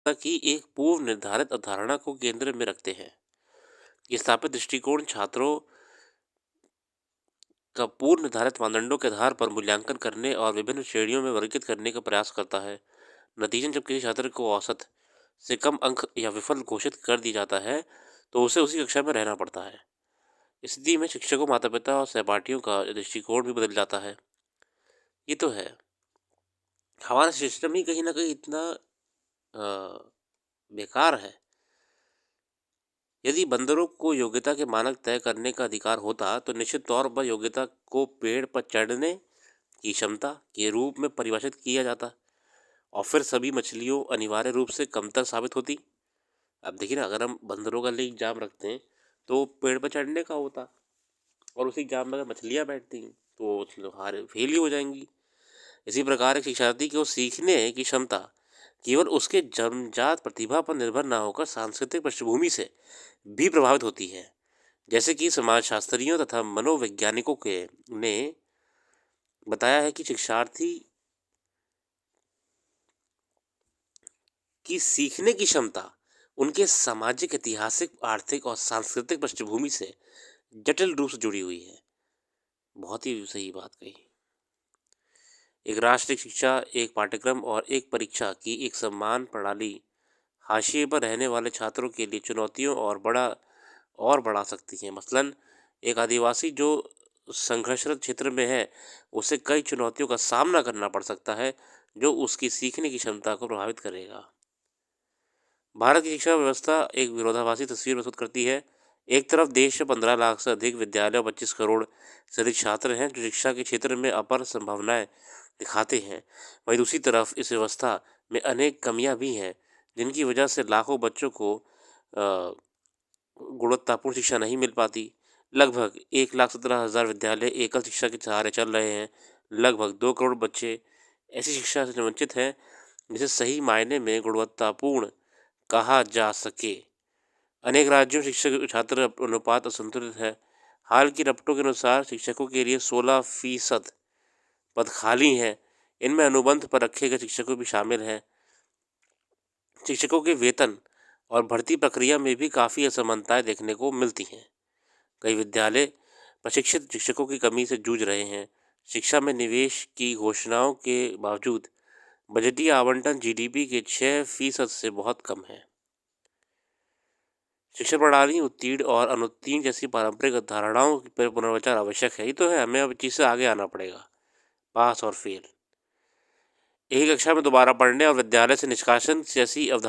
की एक पूर्व निर्धारित अवधारणा को केंद्र में रखते हैं। ये स्थापित दृष्टिकोण छात्रों का पूर्व निर्धारित मानदंडों के आधार पर मूल्यांकन करने और विभिन्न श्रेणियों में वर्गीकृत करने का प्रयास करता है। नतीजन जब किसी छात्र को औसत से कम अंक या विफल घोषित कर दिया जाता है, तो उसे उसी कक्षा में रहना पड़ता है। इस स्थिति में शिक्षकों, माता-पिता और सहपाठियों का दृष्टिकोण भी बदल जाता है। ये तो है। हमारा सिस्टम ही कहीं न कहीं इतना अ, बेकार है। यदि बंदरों को योग्यता के मानक तय करने का अधिकार होता, तो निश्चित तौर पर योग्यता को पेड़ पर चढ़ने की क्षमता के रूप में परिभाषित किया जाता और फिर सभी मछलियों अनिवार्य रूप से कमतर साबित होती। अब देखिए ना, अगर हम बंदरों का लिए एग्जाम रखते हैं, तो पेड़ पर चढ़ने का होता और उसी एग्जाम में अगर मछलियाँ बैठती हैं, तो चलो हार फेल ही हो जाएंगी। इसी प्रकार एक शिक्षार्थी को सीखने की क्षमता केवल उसके जन्मजात प्रतिभा पर निर्भर ना होकर सांस्कृतिक पृष्ठभूमि से भी प्रभावित होती है। जैसे कि समाजशास्त्रियों तथा मनोवैज्ञानिकों के ने बताया है कि शिक्षार्थी की सीखने की क्षमता उनके सामाजिक, ऐतिहासिक, आर्थिक और सांस्कृतिक पृष्ठभूमि से जटिल रूप से जुड़ी हुई है। बहुत ही सही बात कही। एक राष्ट्रीय शिक्षा, एक पाठ्यक्रम और एक परीक्षा की एक समान प्रणाली हाशिए पर रहने वाले छात्रों के लिए चुनौतियों और बढ़ा सकती हैं। मसलन एक आदिवासी जो संघर्षरत क्षेत्र में है, उसे कई चुनौतियों का सामना करना पड़ सकता है, जो उसकी सीखने की क्षमता को प्रभावित करेगा। भारत की शिक्षा व्यवस्था एक विरोधाभासी तस्वीर प्रस्तुत करती है। एक तरफ देश में 15 लाख से अधिक विद्यालय और 25 करोड़ से अधिक छात्र हैं जो शिक्षा के क्षेत्र में अपार संभावनाएं दिखाते हैं। वहीं दूसरी तरफ इस व्यवस्था में अनेक कमियां भी हैं, जिनकी वजह से लाखों बच्चों को गुणवत्तापूर्ण शिक्षा नहीं मिल पाती। लगभग 1,17,000 विद्यालय एकल शिक्षा के सहारे चल रहे हैं। लगभग 2 करोड़ बच्चे ऐसी शिक्षा से वंचित हैं जिसे सही मायने में गुणवत्तापूर्ण कहा जा सके। अनेक राज्यों में शिक्षक छात्र अनुपात असंतुलित है। हाल की रपटों के अनुसार शिक्षकों के लिए 16% पद खाली हैं। इनमें अनुबंध पर रखे गए शिक्षकों भी शामिल हैं। शिक्षकों के वेतन और भर्ती प्रक्रिया में भी काफ़ी असमानताएं देखने को मिलती हैं। कई विद्यालय प्रशिक्षित शिक्षकों की कमी से जूझ रहे हैं। शिक्षा में निवेश की घोषणाओं के बावजूद बजटीय आवंटन जीडीपी के 6% से बहुत कम है। शिक्षा प्रणाली उत्तीर्ण और अनुत्तीर्ण जैसी पारंपरिक धारणाओं पर पुनर्विचार आवश्यक है। ये तो है, हमें अब चीज़ से आगे आना पड़ेगा। पास और फेल, एक ही कक्षा में दोबारा पढ़ने और विद्यालय से निष्कासन जैसी अवधारणा